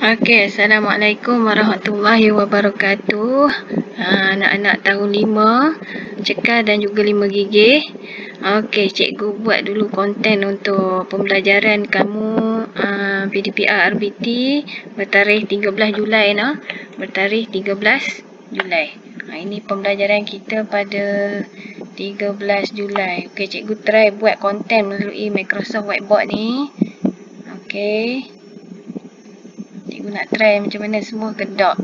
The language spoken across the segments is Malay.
Okey, Assalamualaikum warahmatullahi wabarakatuh. Anak-anak tahun 5, cekal dan juga 5 gigih. Okey, cikgu buat dulu konten untuk pembelajaran kamu PDPR RBT bertarikh 13 Julai nah. Bertarikh 13 Julai. Ini pembelajaran kita pada 13 Julai. Okey, cikgu try buat konten melalui Microsoft Whiteboard ni. Okey. Cikgu nak try macam mana semua ke tak.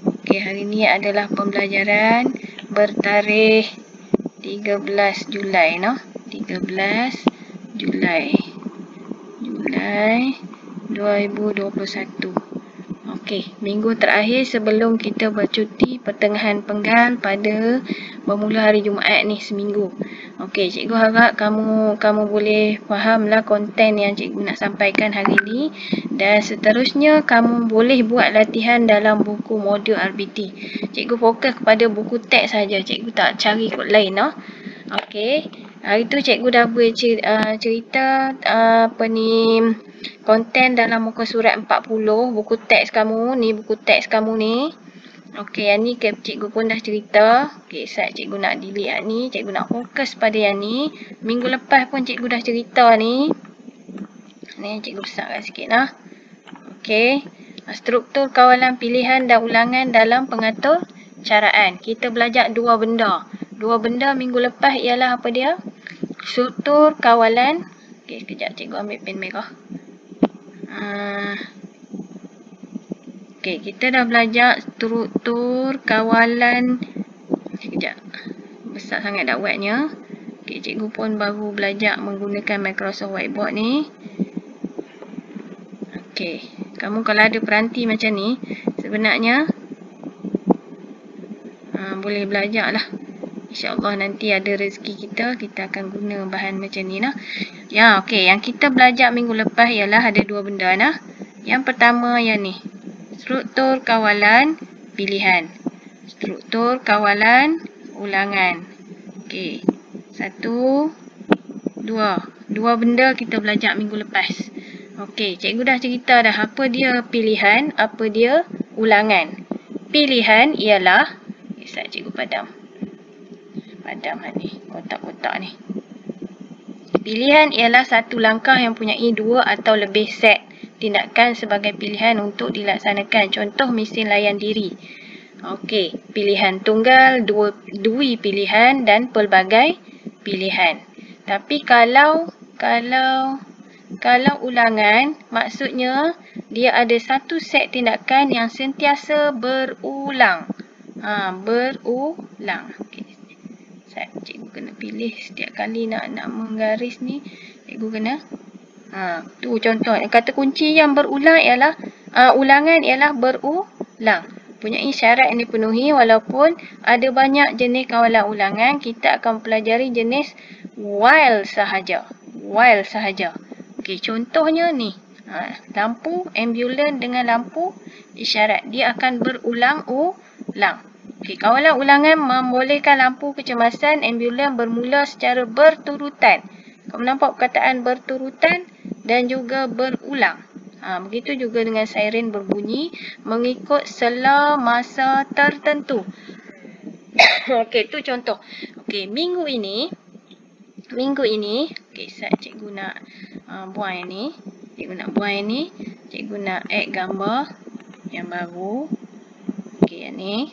Okey, hari ni adalah pembelajaran bertarikh 13 Julai no. 13 Julai 2021. Okey, minggu terakhir sebelum kita bercuti pertengahan penggal pada bermula hari Jumaat ni seminggu. Okey, cikgu harap kamu boleh fahamlah konten yang cikgu nak sampaikan hari ni, dan seterusnya kamu boleh buat latihan dalam buku modul RBT. Cikgu fokus kepada buku teks saja, cikgu tak cari kot lain no. Okey, hari tu cikgu dah buat cerita konten dalam muka surat 40, buku teks kamu ni. Okey, yang ni cikgu pun dah cerita. Okey, saat cikgu nak delete yang ni, cikgu nak fokus pada yang ni. Minggu lepas pun cikgu dah cerita ni. Ni cikgu besarkan sikit nah. Okey, struktur kawalan pilihan dan ulangan dalam pengatur caraan. Kita belajar dua benda. Dua benda minggu lepas ialah apa dia? Struktur kawalan. Okey, sekejap cikgu ambil pen merah. Okey, kita dah belajar struktur kawalan. Sekejap. Besar sangat dakwatnya. Okey, cikgu pun baru belajar menggunakan Microsoft Whiteboard ni. Okey, kamu kalau ada peranti macam ni, sebenarnya boleh belajar lah. InsyaAllah nanti ada rezeki kita akan guna bahan macam ni nah. Ya, okey, yang kita belajar minggu lepas ialah ada dua benda nah. Yang pertama yang ni. Struktur kawalan pilihan. Struktur kawalan ulangan. Okey. 1, 2. Dua benda kita belajar minggu lepas. Okey, cikgu dah cerita dah apa dia pilihan, apa dia ulangan. Pilihan ialah, cikgu padam ni, kotak-kotak ni. Pilihan ialah satu langkah yang mempunyai dua atau lebih set tindakan sebagai pilihan untuk dilaksanakan. Contoh mesin layan diri. Okey, pilihan tunggal, dua pilihan dan pelbagai pilihan. Tapi kalau ulangan, maksudnya dia ada satu set tindakan yang sentiasa berulang. Berulang. Okey. Cikgu kena pilih setiap kali nak menggaris ni, cikgu kena tu contoh. Kata kunci yang berulang ialah ulangan ialah berulang. Punyai syarat yang dipenuhi. Walaupun ada banyak jenis kawalan ulangan, kita akan pelajari jenis while sahaja. While sahaja. Okey, contohnya ni. Lampu ambulan dengan lampu isyarat. Dia akan berulang-ulang. Okey, kawalan ulangan membolehkan lampu kecemasan ambulan bermula secara berturutan. Kamu nampak perkataan berturutan dan juga berulang. Begitu juga dengan siren berbunyi mengikut sela masa tertentu. Okey, tu contoh. Okey, minggu ini, okey, cikgu nak buang yang ni. Cikgu nak add gambar yang baru. Okey, yang ni.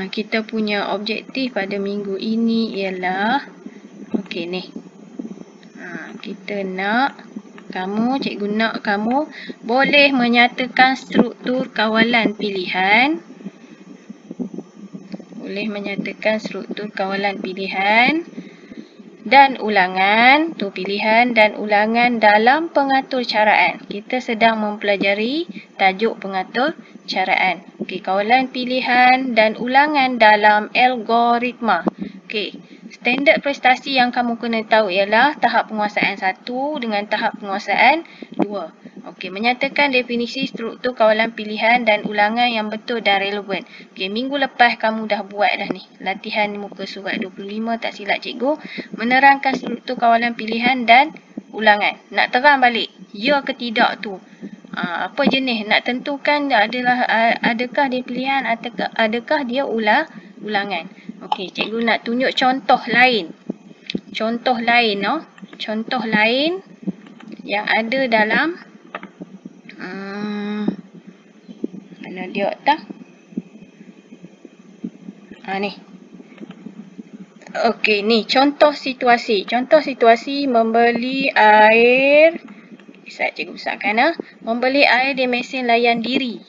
Kita punya objektif pada minggu ini ialah, okey ni. Cikgu nak kamu boleh menyatakan struktur kawalan pilihan. Dan ulangan, pilihan dan ulangan dalam pengatur caraan. Kita sedang mempelajari tajuk pengatur caraan. Okey, kawalan pilihan dan ulangan dalam algoritma. Okey, standard prestasi yang kamu kena tahu ialah tahap penguasaan 1 dengan tahap penguasaan 2. Okey, menyatakan definisi struktur kawalan pilihan dan ulangan yang betul dan relevan. Okey, minggu lepas kamu dah buat dah ni. Latihan muka surat 25 tak silap cikgu. Menerangkan struktur kawalan pilihan dan ulangan. Nak terang balik, ya ke tidak tu. Apa jenis? Nak tentukan adakah dia pilihan atau adakah dia ulangan. Okey, cikgu nak tunjuk contoh lain. Contoh lain, contoh lain yang ada dalam mana dia tak? Ni. Okey, ni contoh situasi. Contoh situasi membeli air. Bisa cikgu besarkan. Membeli air di mesin layan diri.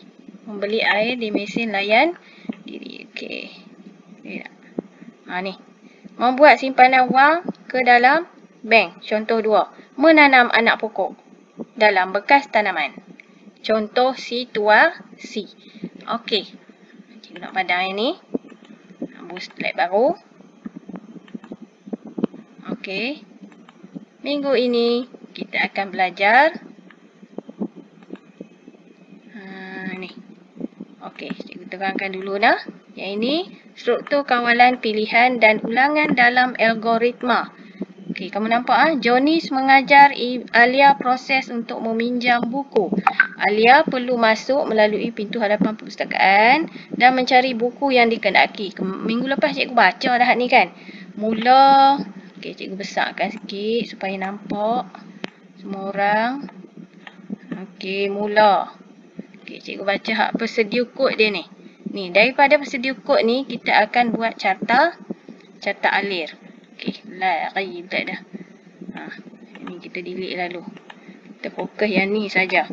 Membeli air di mesin layan diri. Okey. Ni. Membuat simpanan wang ke dalam bank. Contoh 2. Menanam anak pokok dalam bekas tanaman. Contoh situasi. Okey. Cikgu nak padam yang ni. Hapus slide baru. Okey. Minggu ini kita akan belajar ni. Okey, cikgu terangkan dulu dah. Yang ini struktur kawalan pilihan dan ulangan dalam algoritma. Okey, kamu nampak Jonis mengajar Alia proses untuk meminjam buku. Alia perlu masuk melalui pintu hadapan perpustakaan dan mencari buku yang dikehendaki. Minggu lepas cikgu baca dah ni kan. Mula. Okey, cikgu besarkan sikit supaya nampak semua orang. Okey, mula. Okey, cikgu baca hak persedia kod dia ni. Ni, daripada persedia kod ni kita akan buat carta alir. Okey, lari pula dah. Ini kita delete lalu. Kita fokus yang ni saja.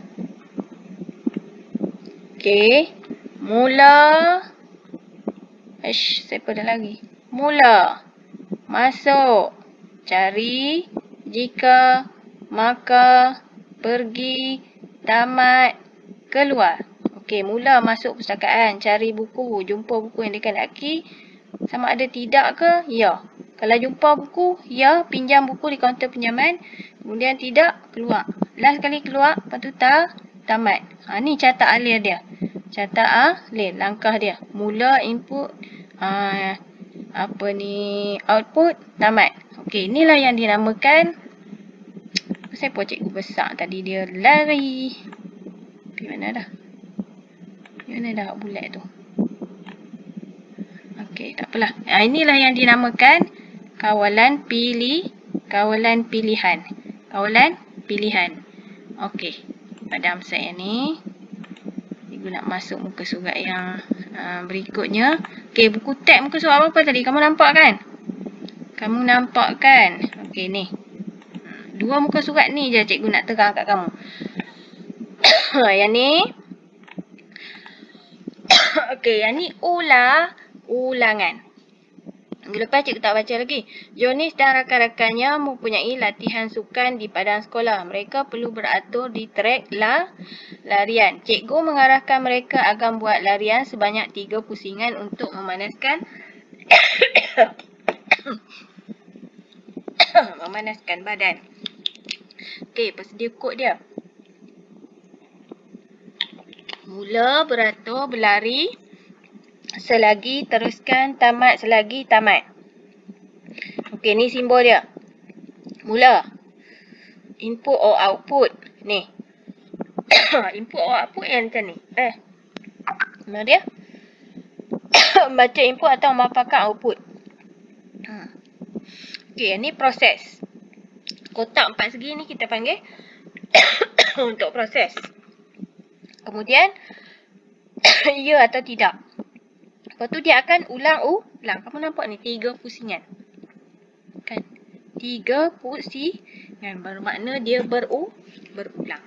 Okey, mula. Siapa dah lagi? Mula. Masuk. Cari. Jika. Maka. Pergi. Tamat. Keluar. Okey, mula masuk perpustakaan. Cari buku. Jumpa buku yang dikehendaki. Sama ada tidak ke? Ya. Kalau jumpa buku, ya. Pinjam buku di kaunter pinjaman. Kemudian tidak, keluar. Last kali keluar. Lepas tu tamat. Ni carta alir dia. Carta alir. Langkah dia. Mula, input. Output. Tamat. Okey, inilah yang dinamakan. Siapa cikgu besar tadi dia lari. Pergi mana dah? Mana dah bulat tu? Okey, tak apalah. Inilah yang dinamakan kawalan pilihan. Kawalan pilihan. Okey. Padam saya ni. Cikgu nak masuk muka surat yang berikutnya. Okey, buku tab muka surat apa tadi? Kamu nampak kan? Kamu nampak kan? Okey, ni. Dua muka surat ni je cikgu nak terang kat kamu. Yang ni. Okey, yang ni ulangan. Minggu lepas cikgu tak baca lagi. Jonis dan rakan-rakannya mempunyai latihan sukan di padang sekolah. Mereka perlu beratur di trek larian. Cikgu mengarahkan mereka akan buat larian sebanyak 3 pusingan untuk memanaskan badan. Okey, persedia kod dia. Mula, beratur, berlari. Selagi, teruskan, tamat, selagi, tamat. Okey, ni simbol dia. Mula. Input or output. Ni. Input or output yang macam ni. Mana dia? Baca input atau memaparkan output. Okey, ni proses. Kotak 4 segi ni kita panggil untuk proses. Kemudian, ya atau tidak. Lepas tu dia akan ulang. Kamu nampak ni 3 pusingan. Kan? 3 pusingan. Bermakna dia berulang.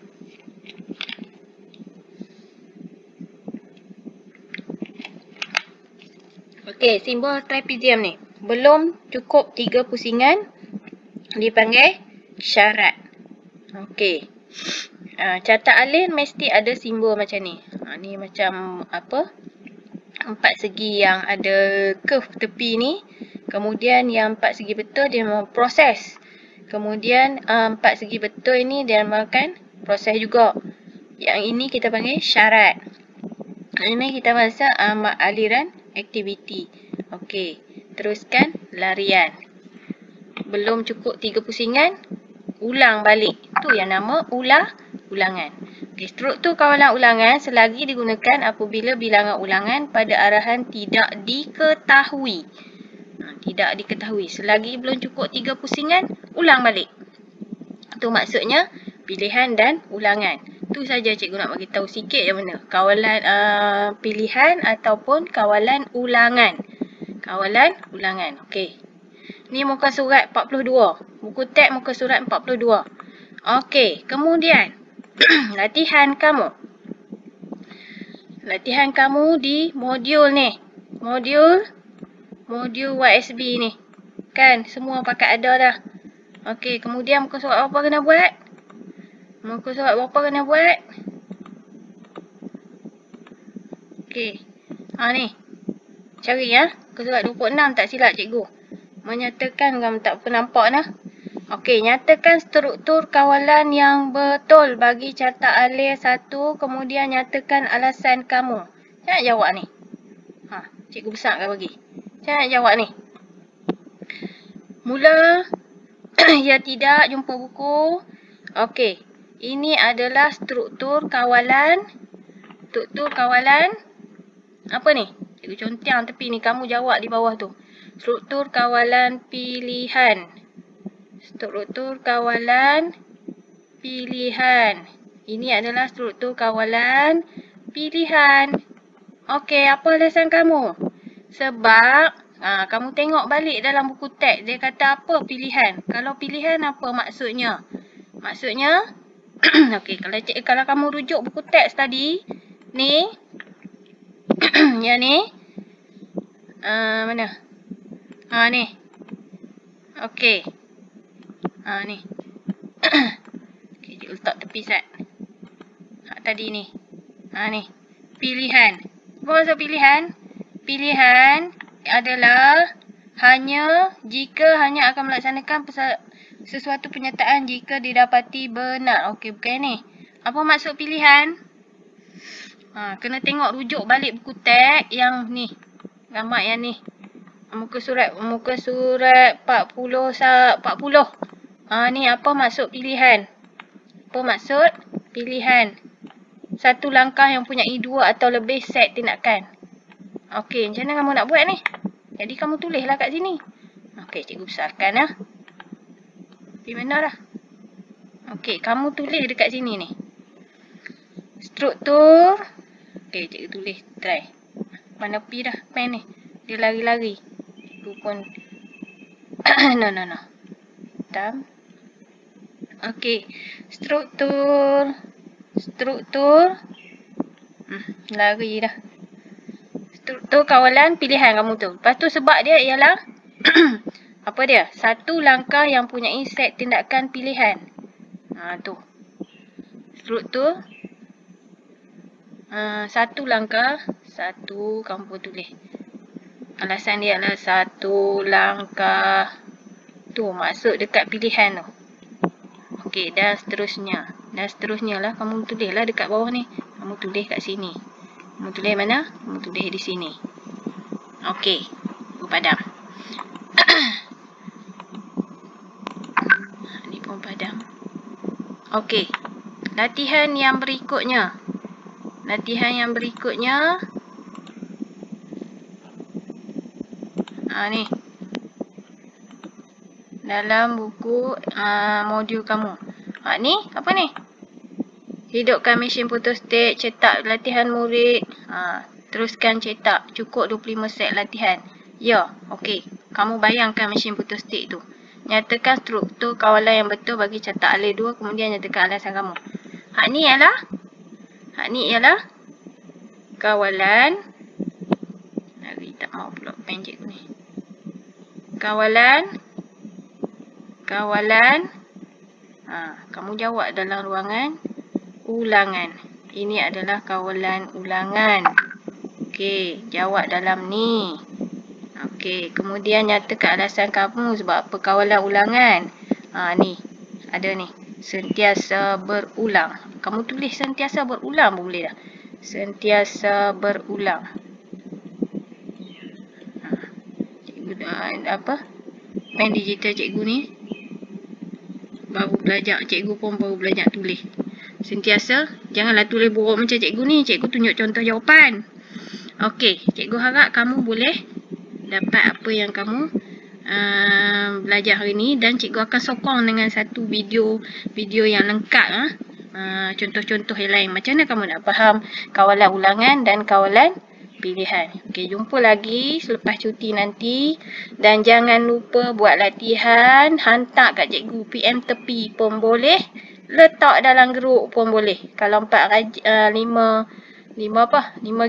Okey, simbol trapezium ni. Belum cukup 3 pusingan. Dipanggil syarat. Okey. Carta alir mesti ada simbol macam ni. Ni macam apa? 4 segi yang ada curve tepi ni. Kemudian yang 4 segi betul dia memang proses. Kemudian 4 segi betul ini dia namakan proses juga. Yang ini kita panggil syarat. Ini kita bahasa aliran aktiviti. Okey. Teruskan larian. Belum cukup 3 pusingan. Ulang balik. Itu yang nama ulangan. Okay, struktur kawalan ulangan selagi digunakan apabila bilangan ulangan pada arahan tidak diketahui. Tidak diketahui. Selagi belum cukup 3 pusingan, ulang balik. Itu maksudnya pilihan dan ulangan. Itu saja cikgu nak bagi tahu sikit yang mana. Kawalan pilihan ataupun kawalan ulangan. Kawalan ulangan. Okey. Ni muka surat 42. Buku teks muka surat 42. Okey, kemudian latihan kamu. Latihan kamu di modul ni. Modul YSB ni. Kan, semua pakai ada dah. Okey, kemudian muka surat apa kena buat? Muka surat berapa kena buat? Okey. Ni. Cari ya. Muka surat 26 tak silap cikgu. Menyatakan kamu tak pernah nampak dah. Okey, nyatakan struktur kawalan yang betul bagi carta alih 1, kemudian nyatakan alasan kamu. Macam nak jawab ni? Cikgu besar akan bagi. Macam nak jawab ni? Mula, ya tidak, jumpa buku. Okey, ini adalah struktur kawalan. Struktur kawalan apa ni? Cikgu contiang tepi ni, kamu jawab di bawah tu. Struktur kawalan pilihan. Struktur kawalan pilihan. Ini adalah struktur kawalan pilihan. Okey, apa alasan kamu? Sebab, kamu tengok balik dalam buku teks. Dia kata apa pilihan? Kalau pilihan apa maksudnya? Maksudnya, okey, kalau kamu rujuk buku teks tadi, ni, yang ni, mana? Ni. Okey. Ni. Okey, cikgu letak tepi sat. Tadi ni. Ni. Pilihan. Apa maksud pilihan? Pilihan adalah jika hanya akan melaksanakan sesuatu penyataan jika didapati benar. Okey, bukan ni. Apa maksud pilihan? Kena tengok rujuk balik buku teks yang ni. Gambar yang ni. Muka surat 40. Ni apa maksud pilihan? Apa maksud pilihan? Satu langkah yang punyai 2 atau lebih set tindakan. Okey, macam mana kamu nak buat ni? Jadi kamu tulislah kat sini. Okey, cikgu besarkan lah. Di mana dah? Okey, kamu tulis dekat sini ni. Struktur. Okey, cikgu tulis. Try. Mana pi dah pen ni? Dia lari-lari. Cikgu pun. No. Tam. Okey. Struktur. Lari dah. Struktur kawalan pilihan kamu tu. Lepas tu sebab dia ialah apa dia? Satu langkah yang punyai set tindakan pilihan. Tu. Struktur. Satu langkah. Kamu pun tulis. Alasan dia adalah satu langkah. Tu maksud dekat pilihan tu. Okey, dan seterusnya. Dan seterusnya lah. Kamu tulis lah dekat bawah ni. Kamu tulis kat sini. Kamu tulis mana? Kamu tulis di sini. Okey. Buku padam. Ni pun padam. Okey. Latihan yang berikutnya. Ni. Dalam buku modul kamu. Ni apa ni? Hidupkan mesin fotostat, cetak latihan murid. Teruskan cetak. Cukup 25 set latihan. Ya, okey. Kamu bayangkan mesin fotostat tu. Nyatakan struktur kawalan yang betul bagi cetak alih 2. Kemudian nyatakan alasan kamu. Ni ialah kawalan. Lagi tak mau pula pen cikgu ni. Kawalan. Kamu jawab dalam ruangan ulangan. Ini adalah kawalan ulangan. Okey, jawab dalam ni. Okey, kemudian nyatakan alasan kamu sebab apa kawalan ulangan. Ni. Ada ni. Sentiasa berulang. Kamu tulis sentiasa berulang pun boleh dah. Sentiasa berulang. Cikgu pen digital cikgu ni baru belajar. Cikgu pun baru belajar tulis. Sentiasa janganlah tulis buruk macam cikgu ni. Cikgu tunjuk contoh jawapan. Okey, cikgu harap kamu boleh dapat apa yang kamu belajar hari ni, dan cikgu akan sokong dengan satu video yang lengkap contoh-contoh yang lain. Macam mana kamu nak faham kawalan ulangan dan kawalan pilihan. Okey, jumpa lagi selepas cuti nanti. Dan jangan lupa buat latihan. Hantar kat cikgu PM tepi pun boleh. Letak dalam grup pun boleh. Kalau 5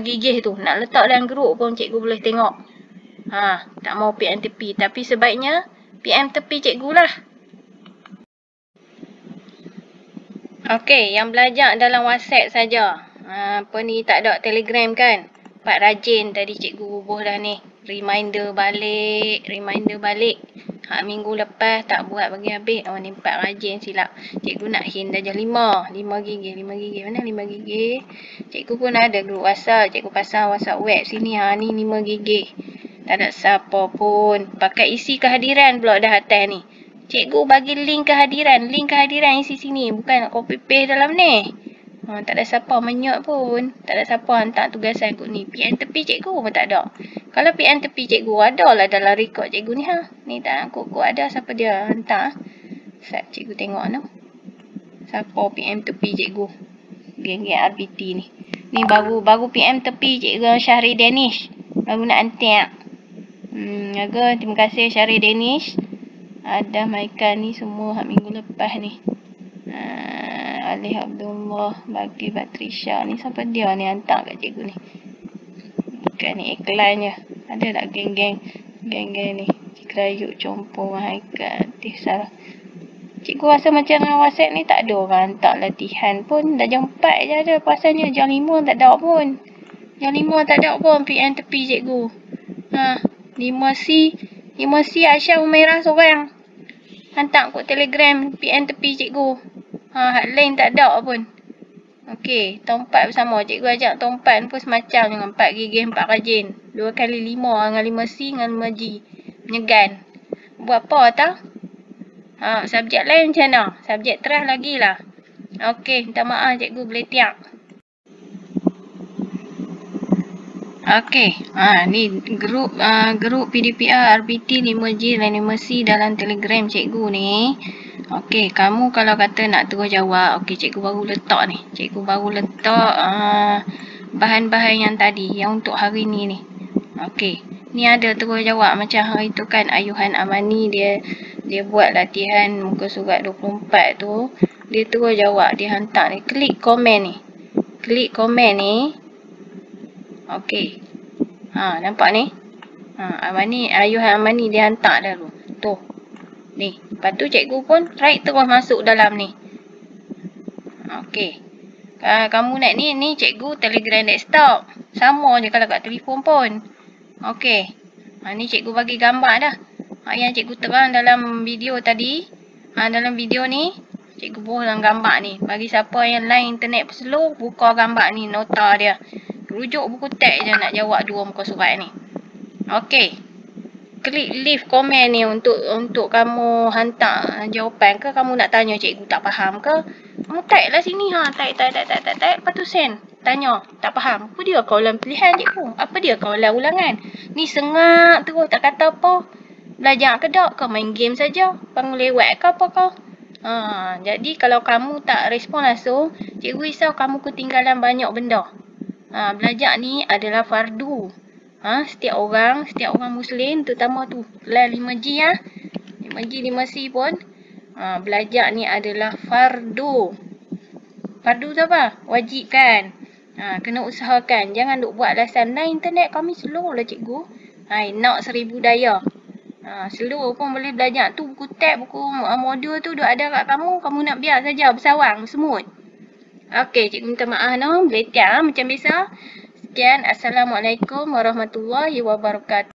gigih tu nak letak dalam grup pun cikgu boleh tengok. Tak mau PM tepi. Tapi sebaiknya PM tepi cikgu lah. Okey, yang belajar dalam WhatsApp saja. Tak ada Telegram kan? Pak rajin tadi cikgu bubuh dah ni. Reminder balik. Minggu lepas tak buat bagi habis. Ni Pak rajin silap. Cikgu nak hint dah 5 gigih. Mana 5 gigih? Cikgu pun ada grup WhatsApp. Cikgu pasang WhatsApp web sini. Ni 5 gigih. Tak ada siapa pun. Pakai isi kehadiran pula dah atas ni. Cikgu bagi link kehadiran. Link kehadiran isi sini. Bukan nak copy paste dalam ni. Tak ada siapa menyot pun. Tak ada siapa hantar tugasan kot ni. PM tepi cikgu pun tak ada. Kalau PM tepi cikgu ada lah dalam rekod cikgu ni. Ni tak kok ada siapa dia hantar. Sat cikgu tengok tu. Siapa PM tepi cikgu. Geng-geng RBT ni. Ni baru PM tepi cikgu Syahri Danish. Baru nak hantar. Terima kasih Syahri Danish. Ada Maikan ni semua minggu lepas ni. Alih Abdullah, bagi Patrisha ni siapa dia ni hantar kat cikgu ni. Bukan ni iklannya. Ada tak geng-geng ni. Cikgu Compo Haikat Tisar. Cikgu rasa macam WhatsApp ni tak ada orang hantar latihan pun. Dah jam 4 je ada. Pasalnya jam 5 tak ada pun. Jam 5 tak ada pun PM tepi cikgu. 5C Aisyah Umairah seorang. Hantar kot Telegram PM tepi cikgu. Hak lain tak ada pun. Okey, tompat bersama. Cikgu ajak tompat pun semacam dengan 4 gigih 4 rajin. 2 kali 5 dengan 5C dengan 5G. Menyegan. Buat apa tau? Subjek lain macam mana? Subjek terah lagi lah. Okey, minta maaf cikgu boleh tiap. Okey, ni grup PDPR RBT 5G dan 5C dalam Telegram cikgu ni. Okey, kamu kalau kata nak terus jawab, okey cikgu baru letak ni. Cikgu baru letak bahan-bahan yang tadi, yang untuk hari ni. Okey, ni ada terus jawab macam hari tu kan Ayuhan Amani dia buat latihan muka surat 24 tu. Dia terus jawab, dia hantar ni. Klik komen ni. Okey. Nampak ni? Ayuhan Amani dia hantar dah tu. Tu. Ni. Lepas tu cikgu pun right terus masuk dalam ni. Okey. Kamu nak ni cikgu Telegram desktop. Sama je kalau kat telefon pun. Okey. Ni cikgu bagi gambar dah. Yang cikgu terang dalam video tadi. Dalam video ni cikgu buat dalam gambar ni. Bagi siapa yang line internet slow, buka gambar ni nota dia. Rujuk buku teks je nak jawab 2 muka surat ni. Okey. Klik leave komen ni untuk kamu hantar jawapan ke, kamu nak tanya cikgu tak faham ke. Kamu type lah sini type. Lepas tu send. Tanya, tak faham. Apa dia kawalan pilihan cikgu? Apa dia kawalan ulangan? Ni sengak terus tak kata apa. Belajar ke tak? Kau main game saja. Bangun lewat ke apa kau? Jadi kalau kamu tak respon langsung, cikgu risau kamu ketinggalan banyak benda. Belajar ni adalah fardu. Setiap orang Muslim, terutama tu line 5G 5G 5C pun belajar ni adalah fardu. Fardu tu apa? Wajib kan? Kena usahakan. Jangan duk buat alasan line internet kami slow lah cikgu. Nak 1000 daya. Slow pun boleh belajar. Tu buku tab, buku modul tu duk ada kat kamu. Kamu nak biar saja bersawang, semut. Okey, cikgu minta maaf no. Boleh tiap macam biasa. Sekian. Assalamualaikum warahmatullahi wabarakatuh.